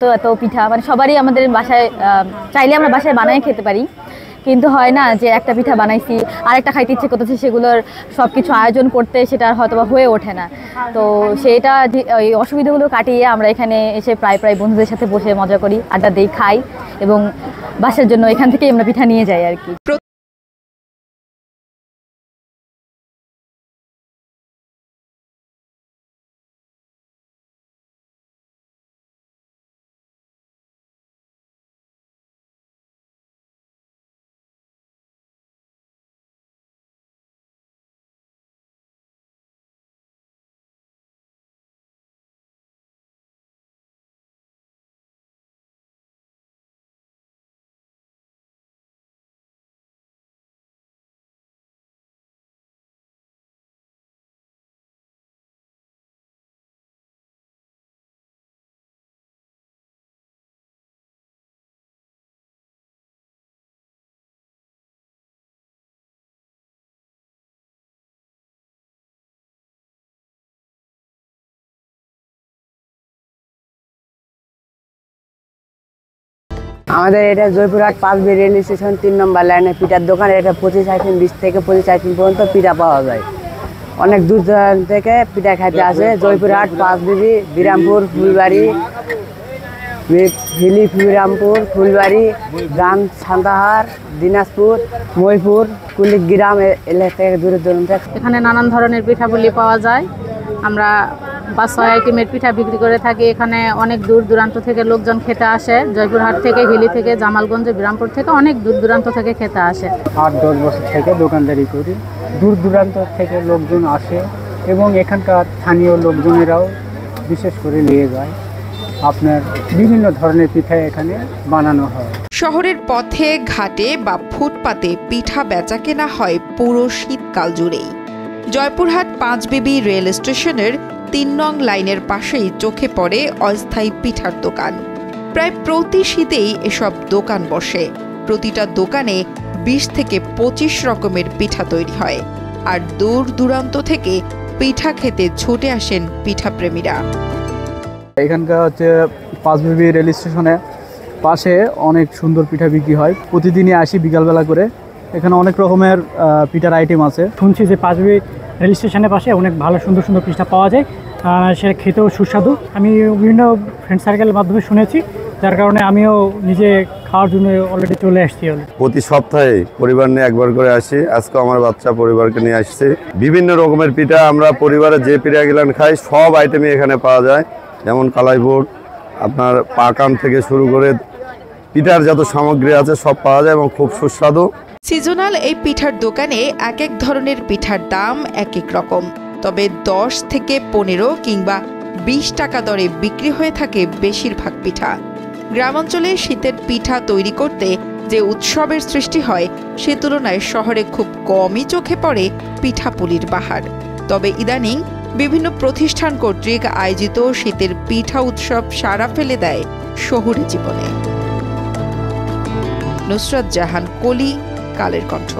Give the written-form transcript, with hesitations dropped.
তো এত পিঠা মানে সবারই আমাদের বাসায় চাইলে আমরা বাসায় বানাই খেতে পারি, কিন্তু হয় না যে একটা পিঠা বানাইছি আরেকটা খাইতে ইচ্ছে করতেছে, সেগুলোর সবকিছু আয়োজন করতে সেটা হয়তো বা হয়ে ওঠে না। তো সেটা ওই অসুবিধাগুলো কাটিয়ে আমরা এখানে এসে প্রায় প্রায় বন্ধুদের সাথে বসে মজা করি, আড্ডা দিই, খাই এবং বাসার জন্য এখান থেকেই আমরা পিঠা নিয়ে যাই আর কি। আমাদের এটা জয়পুরহাট 5B রেল স্টেশন 3 নম্বর লাইনে পিঠার দোকান। এটা 25 আইটেম 20 থেকে 25 আইটেম পর্যন্ত পিঠা পাওয়া যায়। অনেক দূর দূরান্ত থেকে পিঠা খাইতে আসে। জয়পুরহাট 5B, বিরামপুর, ফুলবাড়ি, বিরামপুর, ফুলবাড়ি, গান, সান্তাহার, দিনাজপুর, মহিপুর, কুলিগ্রাম এলাকা থেকে দূরে দূরান্ত। এখানে নানান ধরনের পিঠাপুলি পাওয়া যায়। আমরা 500 আইটেমের পিঠা বিক্রি করে থাকি। এখানে অনেক দূর দূরান্ত থেকে লোকজন খেতে আসে। জয়পুরহাট থেকে, হিলি থেকে, জামালগঞ্জ, বিরামপুর থেকে অনেক দূর দূরান্ত থেকে খেতে আসে। 8-10 বছর থেকে দোকানদারি করি। দূর দূরান্ত থেকে লোকজন আসে এবং এখানকার স্থানীয় লোকজনেরাও বিশেষ করে নিয়ে যায়। আপনার বিভিন্ন ধরনের পিঠা এখানে বানানো হয়। শহরের পথে ঘাটে বা ফুটপাতে পিঠা বেচা কেনা হয় পুরো শীতকাল জুড়েই। জয়পুরহাট 5B রেল স্টেশনের 3 নং লাইনের পাশেই চোখে পড়ে অস্থায়ী পিঠার দোকান। প্রায় প্রতি শীতেই এসব দোকান বসে। প্রতিটা দোকানে 20 থেকে 25 রকমের পিঠা তৈরি হয়, আর দূর দূরান্ত থেকে পিঠা খেতে ছুটে আসেন পিঠাপ্রেমীরা। এখানকার হচ্ছে 5B রেল স্টেশনের পাশে অনেক সুন্দর পিঠা বিক্রি হয়। প্রতিদিনই আসি বিকালবেলা করে। এখানে অনেক রকমের পিঠার আইটেম আছে। শুনছি যে 5B রেল স্টেশনের পাশে অনেক ভালো সুন্দর সুন্দর পিঠা পাওয়া যায়, সেটা খেতেও সুস্বাদু। আমি বিভিন্ন ফ্রেন্ড সার্কেলের মাধ্যমে শুনেছি, যার কারণে আমিও নিজে খাওয়ার জন্য অলরেডি চলে আসছি। প্রতি সপ্তাহে পরিবার নিয়ে একবার করে আসি। আজকে আমার বাচ্চা পরিবারকে নিয়ে আসছে। বিভিন্ন রকমের পিঠা, আমরা পরিবারে যে পিঠা গিলান খাই সব আইটেমই এখানে পাওয়া যায়। যেমন কালাইপুর, আপনার পাকান থেকে শুরু করে পিঠার যত সামগ্রী আছে সব পাওয়া যায় এবং খুব সুস্বাদু। সিজনাল এই পিঠার দোকানে এক এক ধরনের পিঠার দাম এক এক রকম, তবে 10 থেকে 15 কিংবা 20 টাকা দরে বিক্রি হয়ে থাকে বেশিরভাগ পিঠা। গ্রামাঞ্চলে শীতের পিঠা তৈরি করতে যে উৎসবের সৃষ্টি হয়, সে তুলনায় শহরে খুব কমই চোখে পড়ে পিঠাপুলির বাহার। তবে ইদানিং বিভিন্ন প্রতিষ্ঠান কর্তৃক আয়োজিত শীতের পিঠা উৎসব সাড়া ফেলে দেয় শহুরে জীবনে। নুসরাত জাহান কলি, কালের কণ্ঠ।